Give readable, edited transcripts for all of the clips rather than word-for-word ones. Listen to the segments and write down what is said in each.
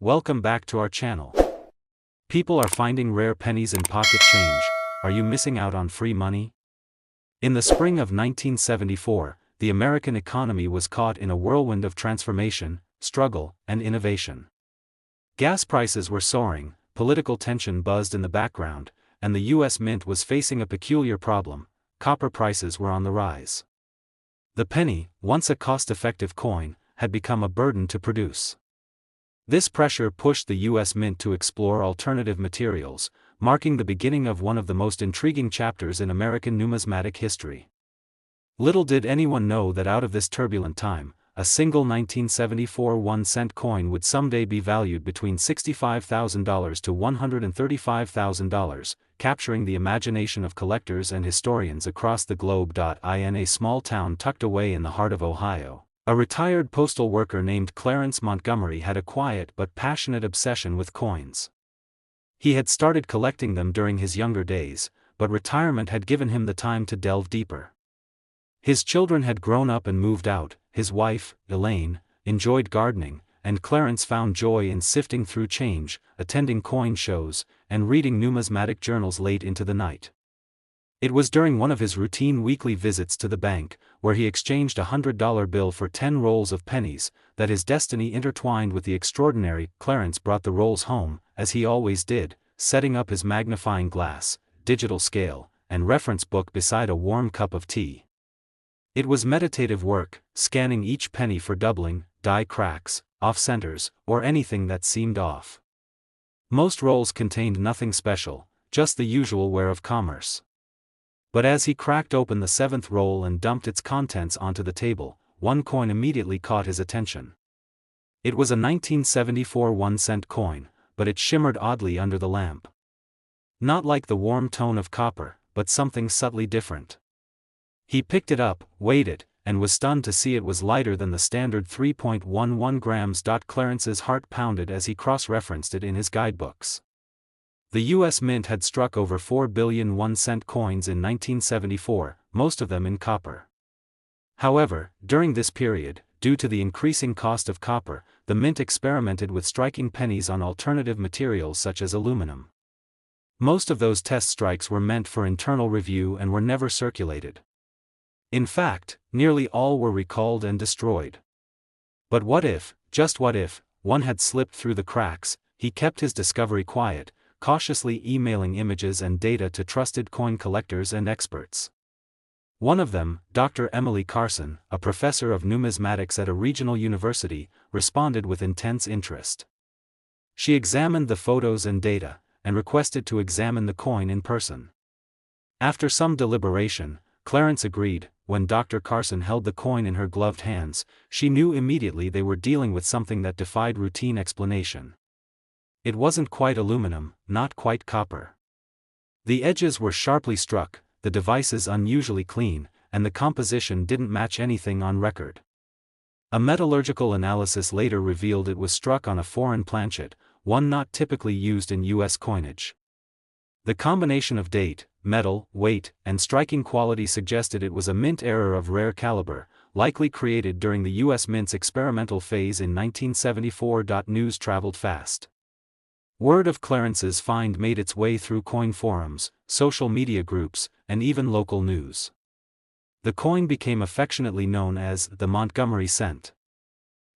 welcome back to our channel. People are finding rare pennies in pocket change. Are you missing out on free money? In the spring of 1974, the American economy was caught in a whirlwind of transformation, struggle, and innovation. Gas prices were soaring, political tension buzzed in the background, and the U.S. Mint was facing a peculiar problem: copper prices were on the rise. The penny, once a cost-effective coin, had become a burden to produce. This pressure pushed the U.S. Mint to explore alternative materials, marking the beginning of one of the most intriguing chapters in American numismatic history. Little did anyone know that out of this turbulent time, a single 1974 1-cent coin would someday be valued between $65,000 to $135,000, capturing the imagination of collectors and historians across the globe. In a small town tucked away in the heart of Ohio, a retired postal worker named Clarence Montgomery had a quiet but passionate obsession with coins. He had started collecting them during his younger days, but retirement had given him the time to delve deeper. His children had grown up and moved out, his wife, Elaine, enjoyed gardening, and Clarence found joy in sifting through change, attending coin shows, and reading numismatic journals late into the night. It was during one of his routine weekly visits to the bank, where he exchanged a $100 bill for 10 rolls of pennies, that his destiny intertwined with the extraordinary. Clarence brought the rolls home, as he always did, setting up his magnifying glass, digital scale, and reference book beside a warm cup of tea. It was meditative work, scanning each penny for doubling, die cracks, off-centers, or anything that seemed off. Most rolls contained nothing special, just the usual ware of commerce. But as he cracked open the 7th roll and dumped its contents onto the table, one coin immediately caught his attention. It was a 1974 1-cent coin, but it shimmered oddly under the lamp. Not like the warm tone of copper, but something subtly different. He picked it up, weighed it, and was stunned to see it was lighter than the standard 3.11 grams. Clarence's heart pounded as he cross-referenced it in his guidebooks. The U.S. Mint had struck over 4 billion 1-cent coins in 1974, most of them in copper. However, during this period, due to the increasing cost of copper, the Mint experimented with striking pennies on alternative materials such as aluminum. Most of those test strikes were meant for internal review and were never circulated. In fact, nearly all were recalled and destroyed. But what if, just what if, one had slipped through the cracks? He kept his discovery quiet, cautiously emailing images and data to trusted coin collectors and experts. One of them, Dr. Emily Carson, a professor of numismatics at a regional university, responded with intense interest. She examined the photos and data, and requested to examine the coin in person. After some deliberation, Clarence agreed. When Dr. Carson held the coin in her gloved hands, she knew immediately they were dealing with something that defied routine explanation. It wasn't quite aluminum, not quite copper. The edges were sharply struck, the devices unusually clean, and the composition didn't match anything on record. A metallurgical analysis later revealed it was struck on a foreign planchet, one not typically used in U.S. coinage. The combination of date, metal, weight, and striking quality suggested it was a mint error of rare caliber, likely created during the U.S. Mint's experimental phase in 1974. News traveled fast. Word of Clarence's find made its way through coin forums, social media groups, and even local news. The coin became affectionately known as the Montgomery cent.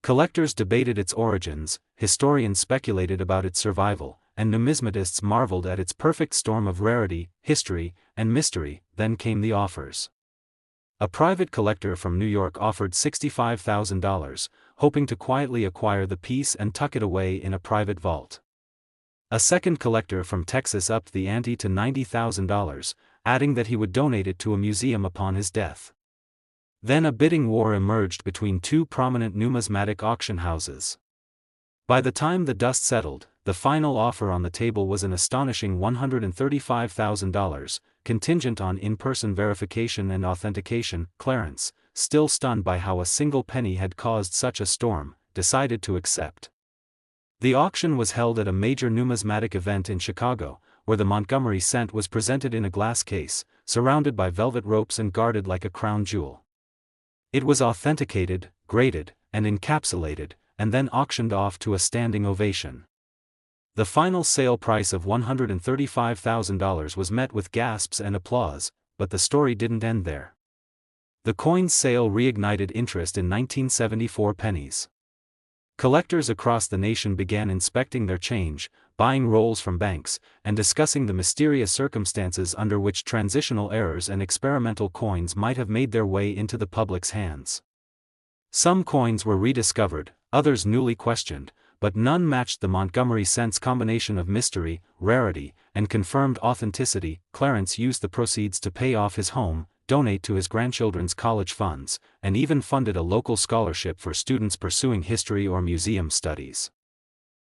Collectors debated its origins, historians speculated about its survival, and numismatists marveled at its perfect storm of rarity, history, and mystery. Then came the offers. A private collector from New York offered $65,000, hoping to quietly acquire the piece and tuck it away in a private vault. A second collector from Texas upped the ante to $90,000, adding that he would donate it to a museum upon his death. Then a bidding war emerged between two prominent numismatic auction houses. By the time the dust settled, the final offer on the table was an astonishing $135,000, contingent on in-person verification and authentication. Clarence, still stunned by how a single penny had caused such a storm, decided to accept. The auction was held at a major numismatic event in Chicago, where the Montgomery cent was presented in a glass case, surrounded by velvet ropes and guarded like a crown jewel. It was authenticated, graded, and encapsulated, and then auctioned off to a standing ovation. The final sale price of $135,000 was met with gasps and applause, but the story didn't end there. The coin's sale reignited interest in 1974 pennies. Collectors across the nation began inspecting their change, buying rolls from banks, and discussing the mysterious circumstances under which transitional errors and experimental coins might have made their way into the public's hands. Some coins were rediscovered, others newly questioned, but none matched the Montgomery cent's combination of mystery, rarity, and confirmed authenticity. Clarence used the proceeds to pay off his home, donate to his grandchildren's college funds, and even funded a local scholarship for students pursuing history or museum studies.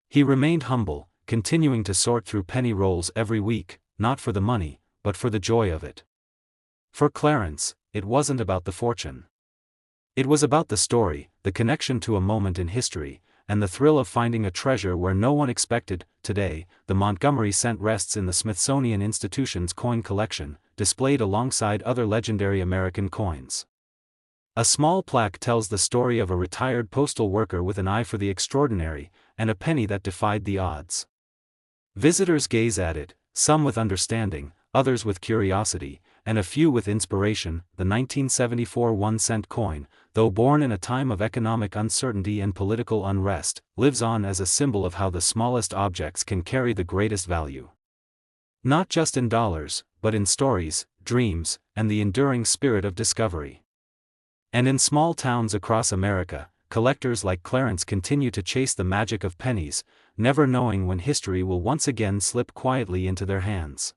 He remained humble, continuing to sort through penny rolls every week, not for the money, but for the joy of it. For Clarence, it wasn't about the fortune. It was about the story, the connection to a moment in history, and the thrill of finding a treasure where no one expected. Today, the Montgomery cent rests in the Smithsonian Institution's coin collection, displayed alongside other legendary American coins. A small plaque tells the story of a retired postal worker with an eye for the extraordinary, and a penny that defied the odds. Visitors gaze at it, some with understanding, others with curiosity, and a few with inspiration. The 1974 1-cent coin, though born in a time of economic uncertainty and political unrest, lives on as a symbol of how the smallest objects can carry the greatest value. Not just in dollars, but in stories, dreams, and the enduring spirit of discovery. And in small towns across America, collectors like Clarence continue to chase the magic of pennies, never knowing when history will once again slip quietly into their hands.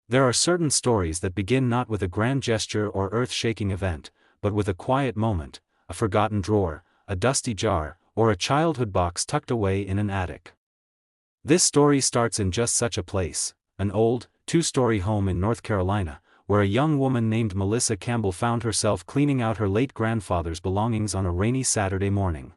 There are certain stories that begin not with a grand gesture or earth-shaking event, but with a quiet moment, a forgotten drawer, a dusty jar, or a childhood box tucked away in an attic. This story starts in just such a place, an old, two-story home in North Carolina, where a young woman named Melissa Campbell found herself cleaning out her late grandfather's belongings on a rainy Saturday morning.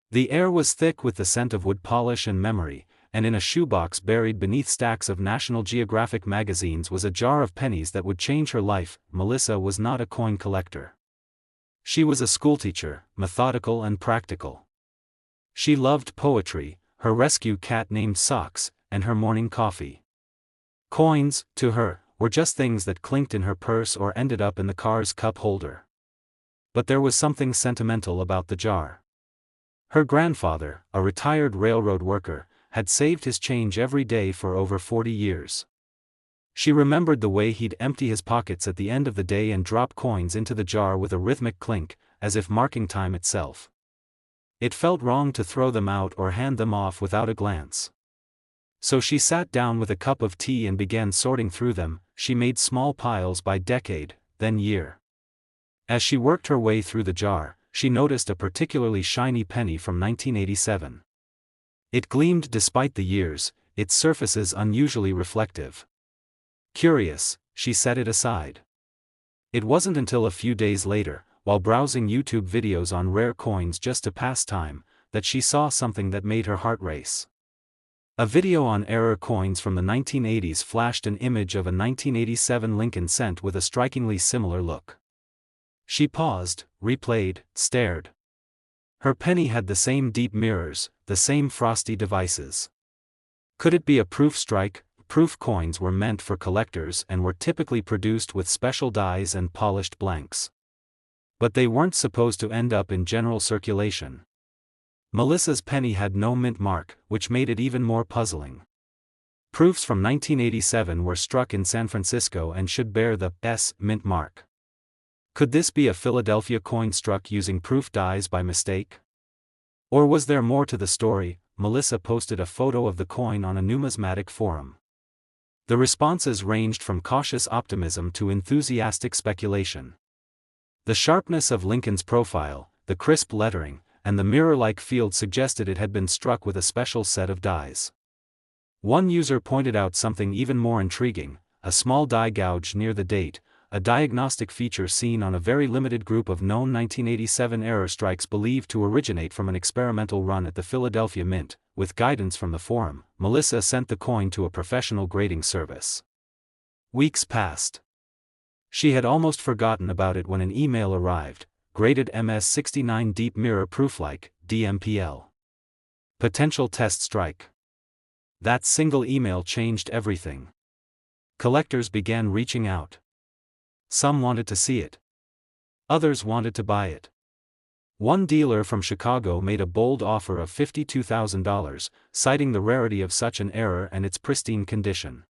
The air was thick with the scent of wood polish and memory, and in a shoebox buried beneath stacks of National Geographic magazines was a jar of pennies that would change her life. Melissa was not a coin collector. She was a schoolteacher, methodical and practical. She loved poetry, her rescue cat named Socks, and her morning coffee. Coins, to her, were just things that clinked in her purse or ended up in the car's cup holder. But there was something sentimental about the jar. Her grandfather, a retired railroad worker, had saved his change every day for over 40 years. She remembered the way he'd empty his pockets at the end of the day and drop coins into the jar with a rhythmic clink, as if marking time itself. It felt wrong to throw them out or hand them off without a glance. So she sat down with a cup of tea and began sorting through them. She made small piles by decade, then year. As she worked her way through the jar, she noticed a particularly shiny penny from 1987. It gleamed despite the years, its surfaces unusually reflective. Curious, she set it aside. It wasn't until a few days later, while browsing YouTube videos on rare coins just to pass time, that she saw something that made her heart race. A video on error coins from the 1980s flashed an image of a 1987 Lincoln cent with a strikingly similar look. She paused, replayed, stared. Her penny had the same deep mirrors, the same frosty devices. Could it be a proof strike? Proof coins were meant for collectors and were typically produced with special dies and polished blanks. But they weren't supposed to end up in general circulation. Melissa's penny had no mint mark, which made it even more puzzling. Proofs from 1987 were struck in San Francisco and should bear the S mint mark. Could this be a Philadelphia coin struck using proof dies by mistake? Or was there more to the story? Melissa posted a photo of the coin on a numismatic forum. The responses ranged from cautious optimism to enthusiastic speculation. The sharpness of Lincoln's profile, the crisp lettering, and the mirror-like field suggested it had been struck with a special set of dies. One user pointed out something even more intriguing: a small die gouge near the date, a diagnostic feature seen on a very limited group of known 1987 error strikes believed to originate from an experimental run at the Philadelphia Mint. With guidance from the forum, Melissa sent the coin to a professional grading service. Weeks passed. She had almost forgotten about it when an email arrived: graded MS69 deep mirror proof-like, DMPL. Potential test strike. That single email changed everything. Collectors began reaching out. Some wanted to see it. Others wanted to buy it. One dealer from Chicago made a bold offer of $52,000, citing the rarity of such an error and its pristine condition.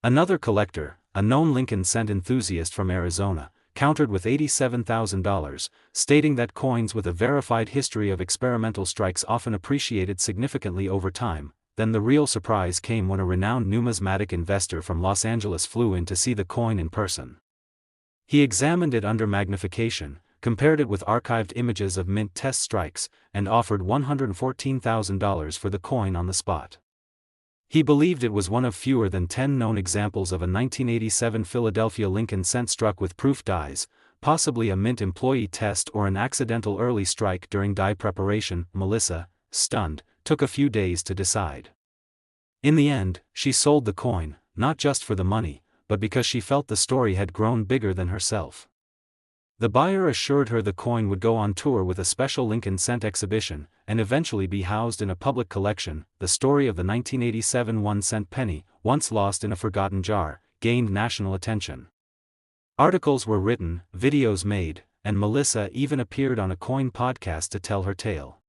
Another collector, a known Lincoln cent enthusiast from Arizona, countered with $87,000, stating that coins with a verified history of experimental strikes often appreciated significantly over time. Then the real surprise came when a renowned numismatic investor from Los Angeles flew in to see the coin in person. He examined it under magnification, compared it with archived images of mint test strikes, and offered $114,000 for the coin on the spot. He believed it was one of fewer than 10 known examples of a 1987 Philadelphia Lincoln cent struck with proof dies, possibly a mint employee test or an accidental early strike during die preparation. Melissa, stunned, took a few days to decide. In the end, she sold the coin, not just for the money, but because she felt the story had grown bigger than herself. The buyer assured her the coin would go on tour with a special Lincoln cent exhibition, and eventually be housed in a public collection. The story of the 1987 1-cent penny, once lost in a forgotten jar, gained national attention. Articles were written, videos made, and Melissa even appeared on a coin podcast to tell her tale.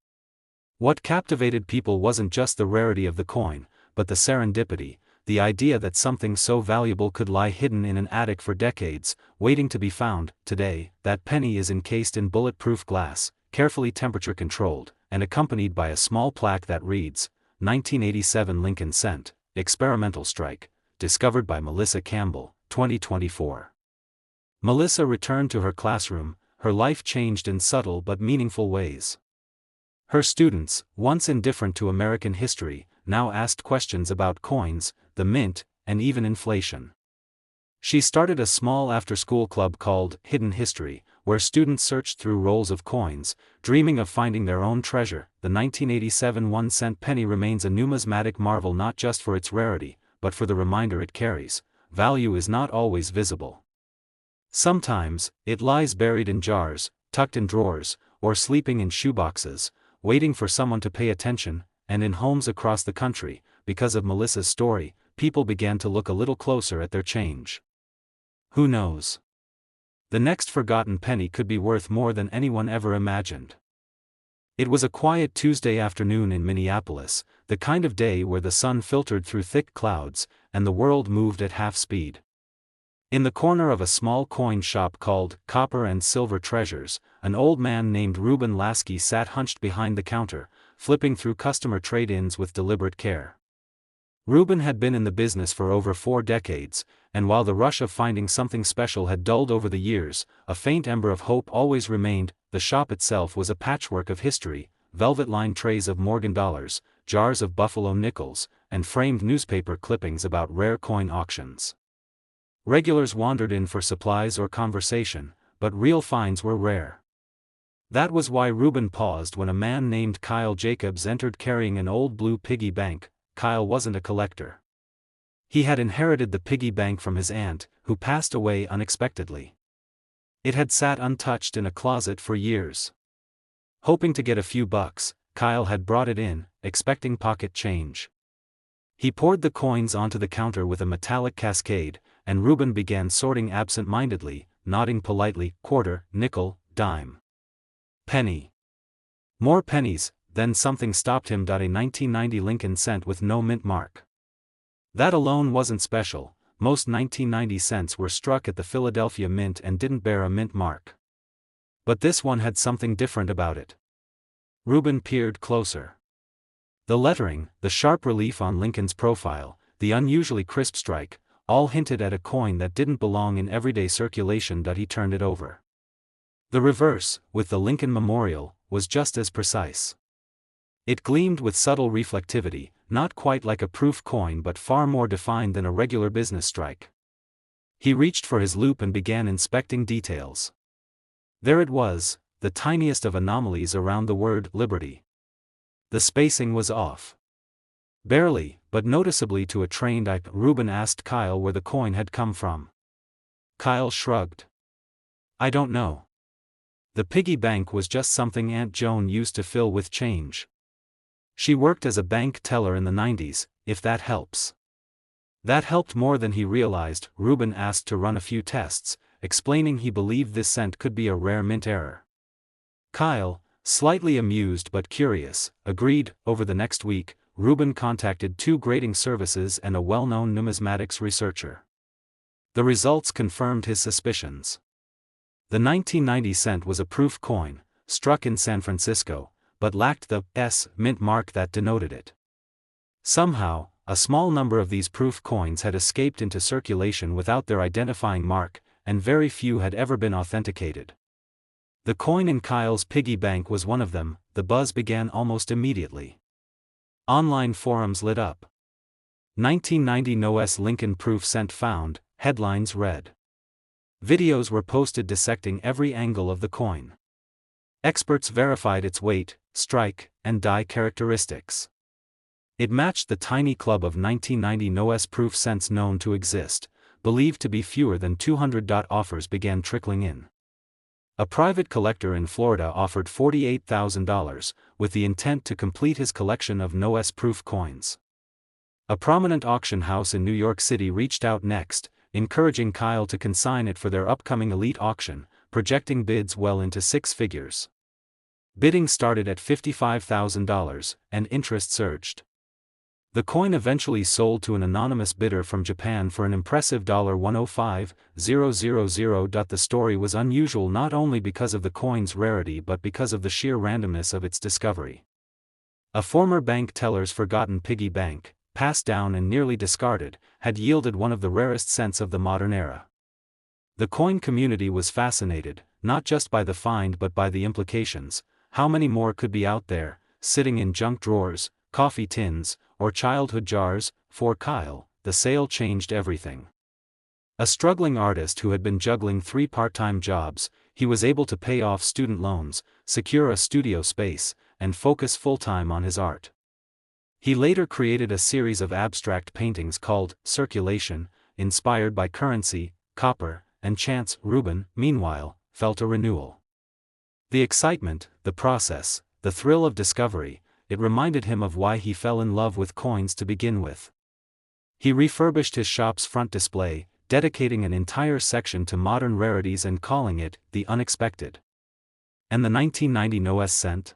What captivated people wasn't just the rarity of the coin, but the serendipity, the idea that something so valuable could lie hidden in an attic for decades, waiting to be found. Today, that penny is encased in bulletproof glass, carefully temperature-controlled, and accompanied by a small plaque that reads, 1987 Lincoln Cent, Experimental Strike, discovered by Melissa Campbell, 2024. Melissa returned to her classroom, her life changed in subtle but meaningful ways. Her students, once indifferent to American history, now asked questions about coins, the mint, and even inflation. She started a small after-school club called Hidden History, where students searched through rolls of coins, dreaming of finding their own treasure. The 1987 1-cent penny remains a numismatic marvel not just for its rarity, but for the reminder it carries: value is not always visible. Sometimes, it lies buried in jars, tucked in drawers, or sleeping in shoeboxes, waiting for someone to pay attention. And in homes across the country, because of Melissa's story, people began to look a little closer at their change. Who knows? The next forgotten penny could be worth more than anyone ever imagined. It was a quiet Tuesday afternoon in Minneapolis, the kind of day where the sun filtered through thick clouds, and the world moved at half speed. In the corner of a small coin shop called Copper and Silver Treasures, an old man named Reuben Lasky sat hunched behind the counter, flipping through customer trade-ins with deliberate care. Reuben had been in the business for over 4 decades, and while the rush of finding something special had dulled over the years, a faint ember of hope always remained. The shop itself was a patchwork of history: velvet-lined trays of Morgan dollars, jars of Buffalo nickels, and framed newspaper clippings about rare coin auctions. Regulars wandered in for supplies or conversation, but real finds were rare. That was why Reuben paused when a man named Kyle Jacobs entered carrying an old blue piggy bank. Kyle wasn't a collector. He had inherited the piggy bank from his aunt, who passed away unexpectedly. It had sat untouched in a closet for years. Hoping to get a few bucks, Kyle had brought it in, expecting pocket change. He poured the coins onto the counter with a metallic cascade, and Reuben began sorting absent-mindedly, nodding politely: quarter, nickel, dime, penny. More pennies. Then something stopped him. A 1990 Lincoln cent with no mint mark. That alone wasn't special. Most 1990 cents were struck at the Philadelphia Mint and didn't bear a mint mark. But this one had something different about it. Reuben peered closer. The lettering, the sharp relief on Lincoln's profile, the unusually crisp strike, all hinted at a coin that didn't belong in everyday circulation. He turned it over. The reverse, with the Lincoln Memorial, was just as precise. It gleamed with subtle reflectivity, not quite like a proof coin but far more defined than a regular business strike. He reached for his loupe and began inspecting details. There it was, the tiniest of anomalies around the word liberty. The spacing was off. Barely, but noticeably to a trained eye. Reuben asked Kyle where the coin had come from. Kyle shrugged. I don't know. The piggy bank was just something Aunt Joan used to fill with change. She worked as a bank teller in the 90s, if that helps. That helped more than he realized. Reuben asked to run a few tests, explaining he believed this cent could be a rare mint error. Kyle, slightly amused but curious, agreed. Over the next week, Reuben contacted 2 grading services and a well-known numismatics researcher. The results confirmed his suspicions. The 1990 cent was a proof coin, struck in San Francisco, but lacked the S mint mark that denoted it. Somehow, a small number of these proof coins had escaped into circulation without their identifying mark, and very few had ever been authenticated. The coin in Kyle's piggy bank was one of them. The buzz began almost immediately. Online forums lit up. 1990 NOS Lincoln proof cent found, headlines read. Videos were posted dissecting every angle of the coin. Experts verified its weight, strike, and die characteristics. It matched the tiny club of 1990 NOS proof cents known to exist, believed to be fewer than 200. Offers began trickling in. A private collector in Florida offered $48,000, with the intent to complete his collection of NOS proof coins. A prominent auction house in New York City reached out next, encouraging Kyle to consign it for their upcoming elite auction, projecting bids well into 6 figures. Bidding started at $55,000, and interest surged. The coin eventually sold to an anonymous bidder from Japan for an impressive $105,000. The story was unusual not only because of the coin's rarity but because of the sheer randomness of its discovery. A former bank teller's forgotten piggy bank, passed down and nearly discarded, had yielded one of the rarest cents of the modern era. The coin community was fascinated, not just by the find but by the implications. How many more could be out there, sitting in junk drawers, coffee tins, or childhood jars? For Kyle, the sale changed everything. A struggling artist who had been juggling 3 part-time jobs, he was able to pay off student loans, secure a studio space, and focus full-time on his art. He later created a series of abstract paintings called Circulation, inspired by currency, copper, and chance. Reuben, meanwhile, felt a renewal. The excitement, the process, the thrill of discovery, it reminded him of why he fell in love with coins to begin with. He refurbished his shop's front display, dedicating an entire section to modern rarities and calling it the unexpected. And the 1990 NOS cent?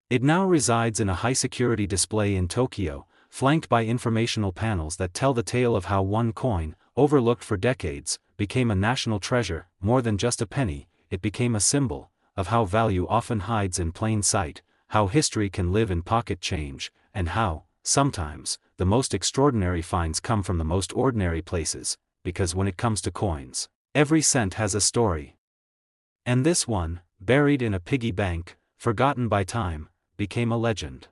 It now resides in a high-security display in Tokyo, flanked by informational panels that tell the tale of how one coin, overlooked for decades, became a national treasure. More than just a penny, it became a symbol of how value often hides in plain sight, how history can live in pocket change, and how, sometimes, the most extraordinary finds come from the most ordinary places, because when it comes to coins, every cent has a story. And this one, buried in a piggy bank, forgotten by time, became a legend.